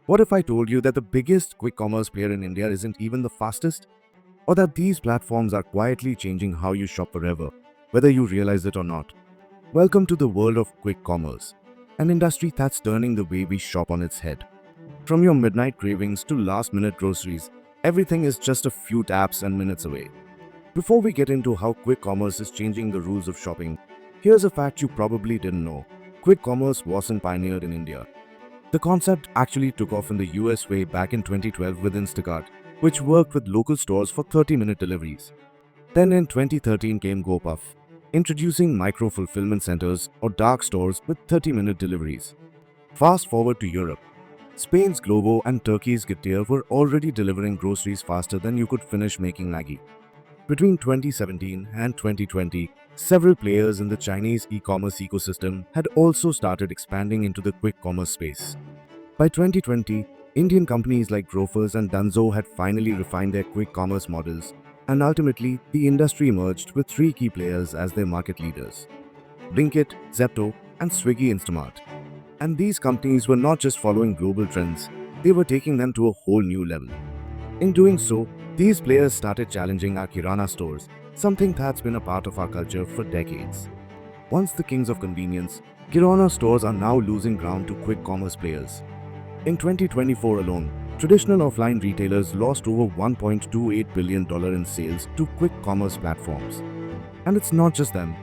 What if I told you that the biggest quick commerce player in India isn't even the fastest? Or that these platforms are quietly changing how you shop forever, whether you realize it or not? Welcome to the world of quick commerce, an industry that's turning the way we shop on its head. From your midnight cravings to last-minute groceries, everything is just a few taps and minutes away. Before we get into how quick commerce is changing the rules of shopping, here's a fact you probably didn't know. Quick commerce wasn't pioneered in India. The concept actually took off in the US way back in 2012 with Instacart, which worked with local stores for 30-minute deliveries. Then in 2013 came GoPuff, introducing micro-fulfillment centers or dark stores with 30-minute deliveries. Fast forward to Europe. Spain's Glovo and Turkey's Getir were already delivering groceries faster than you could finish making Maggi. Between 2017 and 2020, several players in the Chinese e-commerce ecosystem had also started expanding into the quick commerce space. By 2020, Indian companies like Grofers and Dunzo had finally refined their quick commerce models, and ultimately, the industry emerged with three key players as their market leaders: Blinkit, Zepto, and Swiggy Instamart. And these companies were not just following global trends, they were taking them to a whole new level. In doing so, these players started challenging our Kirana stores, something that's been a part of our culture for decades. Once the kings of convenience, Kirana stores are now losing ground to quick commerce players. In 2024 alone, traditional offline retailers lost over $1.28 billion in sales to quick commerce platforms. And it's not just them.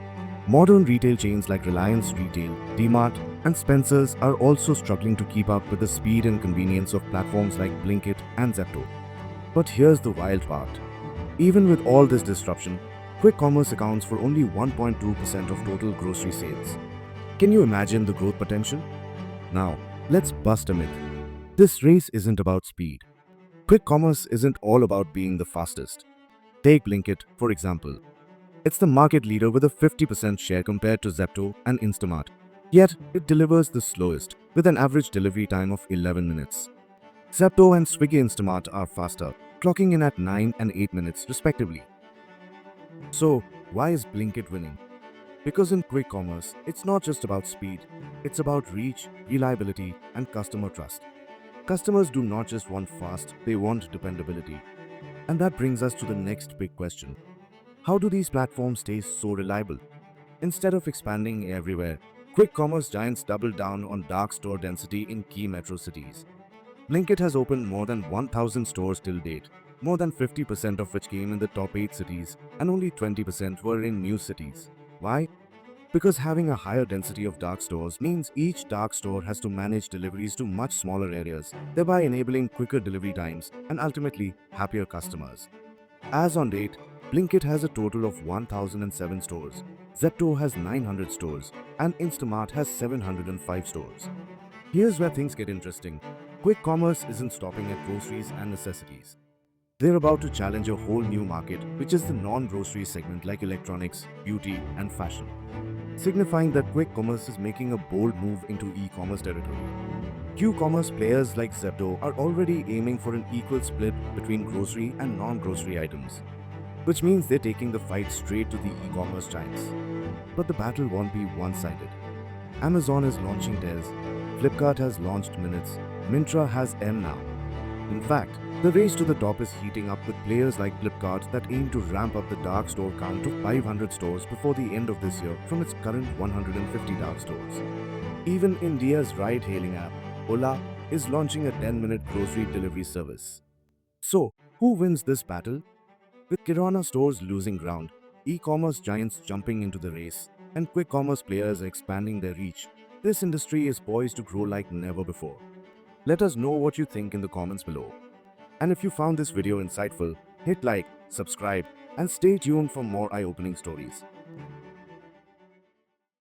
Modern retail chains like Reliance Retail, DMart, and Spencer's are also struggling to keep up with the speed and convenience of platforms like Blinkit and Zepto. But here's the wild part. Even with all this disruption, quick commerce accounts for only 1.2% of total grocery sales. Can you imagine the growth potential? Now, let's bust a myth. This race isn't about speed. Quick commerce isn't all about being the fastest. Take Blinkit, for example. It's the market leader with a 50% share compared to Zepto and Instamart. Yet, it delivers the slowest, with an average delivery time of 11 minutes. Zepto and Swiggy Instamart are faster, clocking in at 9 and 8 minutes respectively. So, why is Blinkit winning? Because in quick commerce, it's not just about speed, it's about reach, reliability, and customer trust. Customers do not just want fast, they want dependability. And that brings us to the next big question. How do these platforms stay so reliable? Instead of expanding everywhere, quick commerce giants doubled down on dark store density in key metro cities. Blinkit has opened more than 1,000 stores till date, more than 50% of which came in the top 8 cities, and only 20% were in new cities. Why? Because having a higher density of dark stores means each dark store has to manage deliveries to much smaller areas, thereby enabling quicker delivery times and ultimately happier customers. As on date, Blinkit has a total of 1,007 stores, Zepto has 900 stores, and Instamart has 705 stores. Here's where things get interesting. Quick commerce isn't stopping at groceries and necessities. They're about to challenge a whole new market, which is the non-grocery segment like electronics, beauty, and fashion, signifying that quick commerce is making a bold move into e-commerce territory. Q-commerce players like Zepto are already aiming for an equal split between grocery and non-grocery items, which means they're taking the fight straight to the e-commerce giants. But the battle won't be one-sided. Amazon is launching Tez, Flipkart has launched Minutes, Myntra has M now. In fact, the race to the top is heating up with players like Flipkart that aim to ramp up the dark store count to 500 stores before the end of this year from its current 150 dark stores. Even India's ride-hailing app, Ola, is launching a 10-minute grocery delivery service. So, who wins this battle? With Kirana stores losing ground, e-commerce giants jumping into the race, and quick commerce players expanding their reach, this industry is poised to grow like never before. Let us know what you think in the comments below. And if you found this video insightful, hit like, subscribe, and stay tuned for more eye-opening stories.